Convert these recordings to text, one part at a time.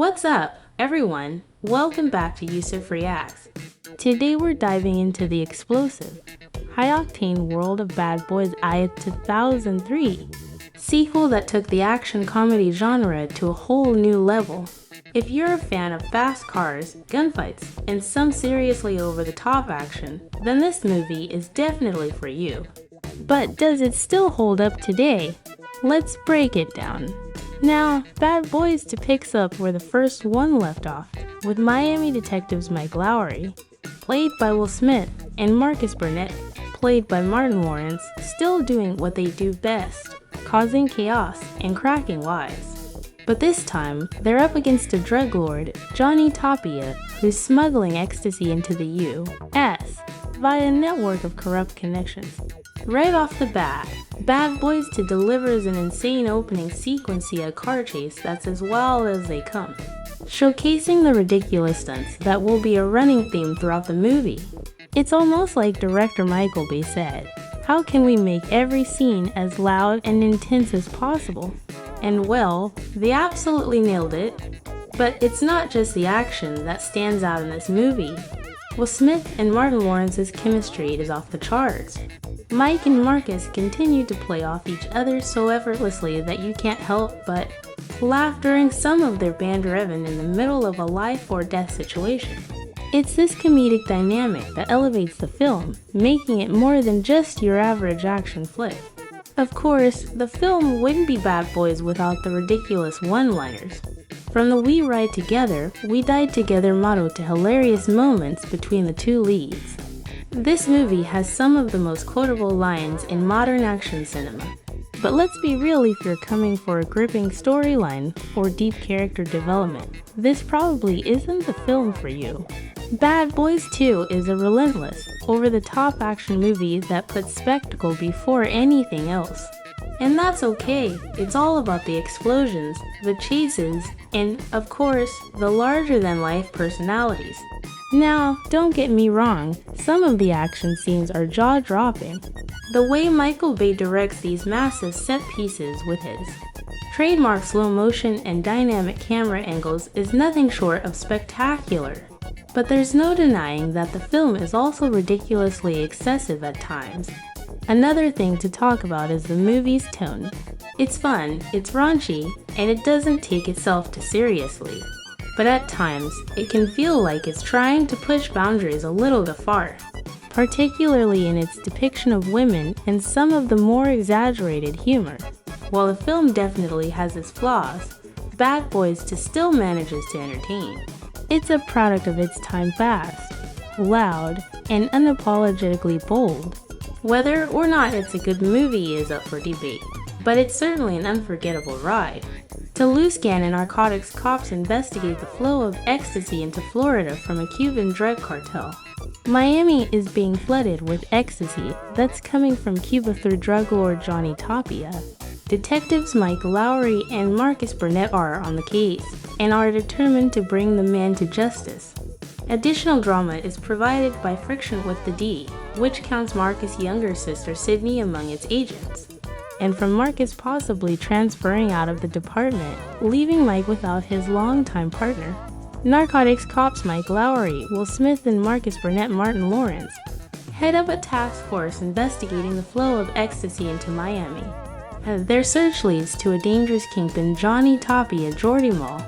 What's up, everyone? Welcome back to Yusuf Reacts. Today we're diving into the explosive, high-octane world of Bad Boys I 2003, sequel that took the action comedy genre to a whole new level. If you're a fan of fast cars, gunfights, and some seriously over-the-top action, then this movie is definitely for you. But does it still hold up today? Let's break it down. Now, Bad Boys picks up where the first one left off, with Miami detectives Mike Lowry, played by Will Smith, and Marcus Burnett, played by Martin Lawrence, still doing what they do best, causing chaos and cracking wise. But this time, they're up against a drug lord, Johnny Tapia, who's smuggling ecstasy into the U.S. via a network of corrupt connections. Right off the bat, Bad Boys delivers an insane opening sequence via car chase that's as wild as they come, showcasing the ridiculous stunts that will be a running theme throughout the movie. It's almost like director Michael Bay said, how can we make every scene as loud and intense as possible? And well, they absolutely nailed it. But it's not just the action that stands out in this movie. Will Smith and Martin Lawrence's chemistry is off the charts. Mike and Marcus continue to play off each other so effortlessly that you can't help but laugh during some of their banter even in the middle of a life or death situation. It's this comedic dynamic that elevates the film, making it more than just your average action flick. Of course, the film wouldn't be Bad Boys without the ridiculous one-liners. From the "We Ride Together, We Die Together" motto to hilarious moments between the two leads. This movie has some of the most quotable lines in modern action cinema. But let's be real, if you're coming for a gripping storyline or deep character development, this probably isn't the film for you. Bad Boys 2 is a relentless, over-the-top action movie that puts spectacle before anything else. And that's okay, it's all about the explosions, the chases, and, of course, the larger-than-life personalities. Now, don't get me wrong, some of the action scenes are jaw-dropping. The way Michael Bay directs these massive set pieces with his trademark slow motion and dynamic camera angles is nothing short of spectacular. But there's no denying that the film is also ridiculously excessive at times. Another thing to talk about is the movie's tone. It's fun, it's raunchy, and it doesn't take itself too seriously. But at times, it can feel like it's trying to push boundaries a little too far, particularly in its depiction of women and some of the more exaggerated humor. While the film definitely has its flaws, Bad Boys still manages to entertain. It's a product of its time, fast, loud, and unapologetically bold. Whether or not it's a good movie is up for debate, but it's certainly an unforgettable ride. Toulouse-Gan and narcotics cops investigate the flow of ecstasy into Florida from a Cuban drug cartel. Miami is being flooded with ecstasy that's coming from Cuba through drug lord Johnny Tapia. Detectives Mike Lowry and Marcus Burnett are on the case and are determined to bring the man to justice. Additional drama is provided by friction with the D, which counts Marcus' younger sister Sydney among its agents, and from Marcus possibly transferring out of the department, leaving Mike without his longtime partner. Narcotics cops Mike Lowry, Will Smith, and Marcus Burnett Martin Lawrence head up a task force investigating the flow of ecstasy into Miami. Their search leads to a dangerous kingpin, Johnny Tapia Jordy Mall,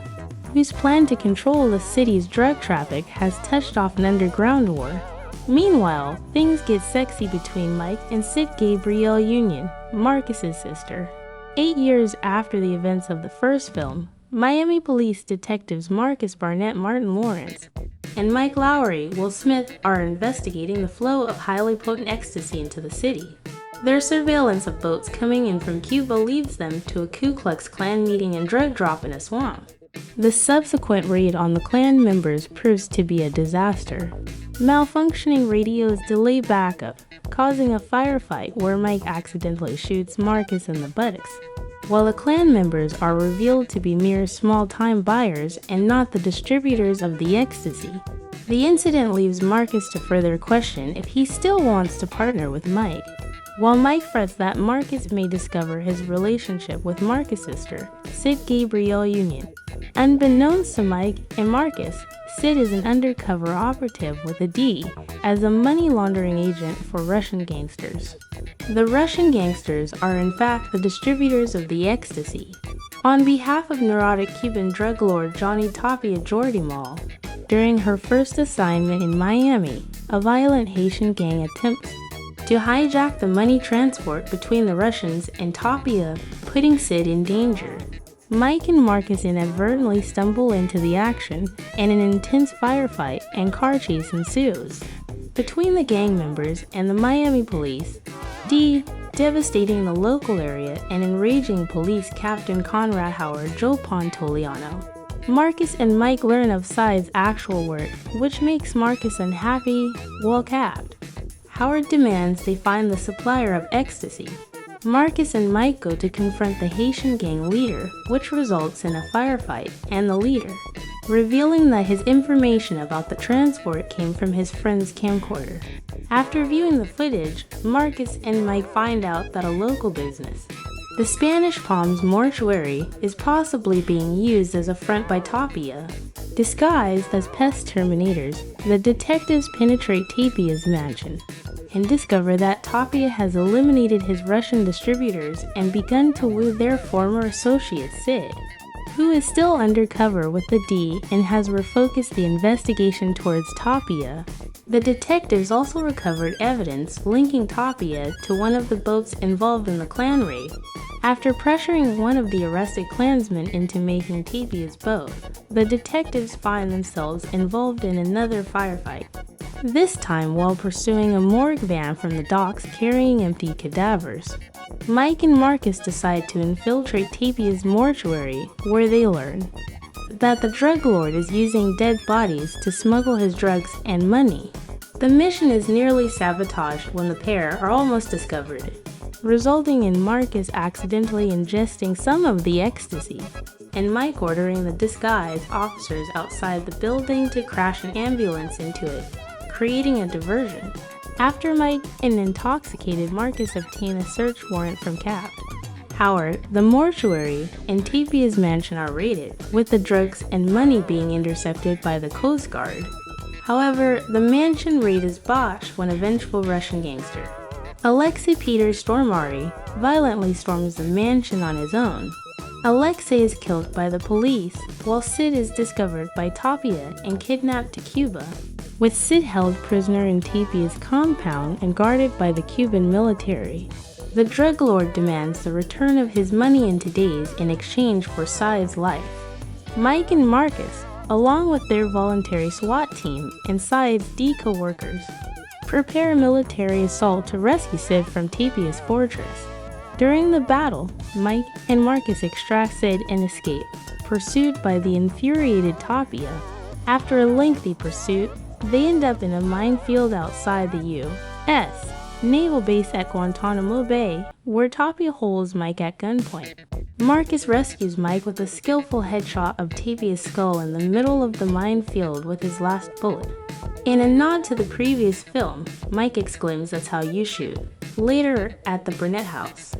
whose plan to control the city's drug traffic has touched off an underground war. Meanwhile, things get sexy between Mike and Sid Gabrielle Union, Marcus's sister. 8 years after the events of the first film, Miami police detectives Marcus Barnett Martin Lawrence and Mike Lowry Will Smith are investigating the flow of highly potent ecstasy into the city. Their surveillance of boats coming in from Cuba leads them to a Ku Klux Klan meeting and drug drop in a swamp. The subsequent raid on the Klan members proves to be a disaster. Malfunctioning radios delay backup, causing a firefight where Mike accidentally shoots Marcus in the buttocks, while the Klan members are revealed to be mere small-time buyers and not the distributors of the ecstasy. The incident leaves Marcus to further question if he still wants to partner with Mike, while Mike frets that Marcus may discover his relationship with Marcus' sister, Sid Gabrielle Union. Unbeknownst to Mike and Marcus, Sid is an undercover operative with a D as a money laundering agent for Russian gangsters. The Russian gangsters are in fact the distributors of the ecstasy. On behalf of neurotic Cuban drug lord Johnny Tapia Jordimal, during her first assignment in Miami, a violent Haitian gang attempts to hijack the money transport between the Russians and Tapia, putting Sid in danger. Mike and Marcus inadvertently stumble into the action, and an intense firefight and car chase ensues between the gang members and the Miami police, D devastating the local area and enraging police captain Conrad Howard Joe Pontoliano. Marcus and Mike learn of Side's actual work, which makes Marcus unhappy, well-capped. Howard demands they find the supplier of ecstasy. Marcus and Mike go to confront the Haitian gang leader, which results in a firefight and the leader, revealing that his information about the transport came from his friend's camcorder. After viewing the footage, Marcus and Mike find out that a local business, the Spanish Palms Mortuary, is possibly being used as a front by Tapia. Disguised as pest terminators, the detectives penetrate Tapia's mansion and discover that Tapia has eliminated his Russian distributors and begun to woo their former associate Sid, who is still undercover with the D and has refocused the investigation towards Tapia. The detectives also recovered evidence linking Tapia to one of the boats involved in the clan raid. After pressuring one of the arrested clansmen into making Tapia's boat, the detectives find themselves involved in another firefight, this time while pursuing a morgue van from the docks carrying empty cadavers. Mike and Marcus decide to infiltrate Tapia's mortuary, where they learn that the drug lord is using dead bodies to smuggle his drugs and money. The mission is nearly sabotaged when the pair are almost discovered, resulting in Marcus accidentally ingesting some of the ecstasy, and Mike ordering the disguised officers outside the building to crash an ambulance into it, creating a diversion. After Mike and intoxicated Marcus obtain a search warrant from Cap Howard, the mortuary and Tapia's mansion are raided, with the drugs and money being intercepted by the Coast Guard. However, the mansion raid is botched when a vengeful Russian gangster, Alexei Peter Stormari, violently storms the mansion on his own. Alexei is killed by the police, while Sid is discovered by Tapia and kidnapped to Cuba, with Sid held prisoner in Tapia's compound and guarded by the Cuban military. The drug lord demands the return of his money into days in exchange for Side's life. Mike and Marcus, along with their voluntary SWAT team and Side's D co-workers, prepare a military assault to rescue Sid from Tapia's fortress. During the battle, Mike and Marcus extract Sid and escape, pursued by the infuriated Tapia. After a lengthy pursuit, they end up in a minefield outside the U.S. naval base at Guantanamo Bay, where Tapia holds Mike at gunpoint. Marcus rescues Mike with a skillful headshot of Tapia's skull in the middle of the minefield with his last bullet. In a nod to the previous film, Mike exclaims, "That's how you shoot." Later, at the Burnett house,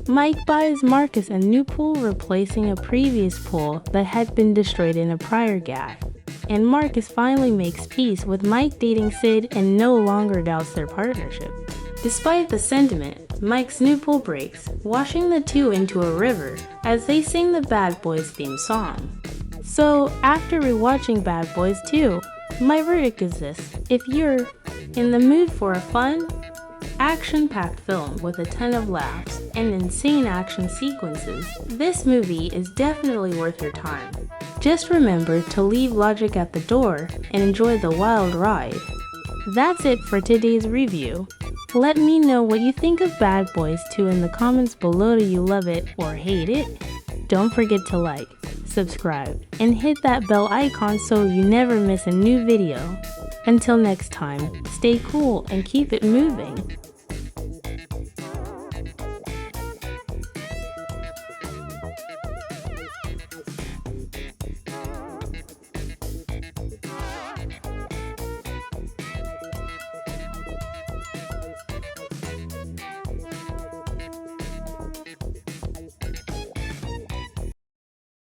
Mike buys Marcus a new pool replacing a previous pool that had been destroyed in a prior gag. And Marcus finally makes peace with Mike dating Sid and no longer doubts their partnership. Despite the sentiment, Mike's new pool breaks, washing the two into a river as they sing the Bad Boys theme song. So, after rewatching Bad Boys 2, my verdict is this: if you're in the mood for a fun, action-packed film with a ton of laughs and insane action sequences, this movie is definitely worth your time. Just remember to leave logic at the door and enjoy the wild ride. That's it for today's review. Let me know what you think of Bad Boys 2 in the comments below. Do you love it or hate it? Don't forget to like, subscribe, and hit that bell icon so you never miss a new video. Until next time, stay cool and keep it moving.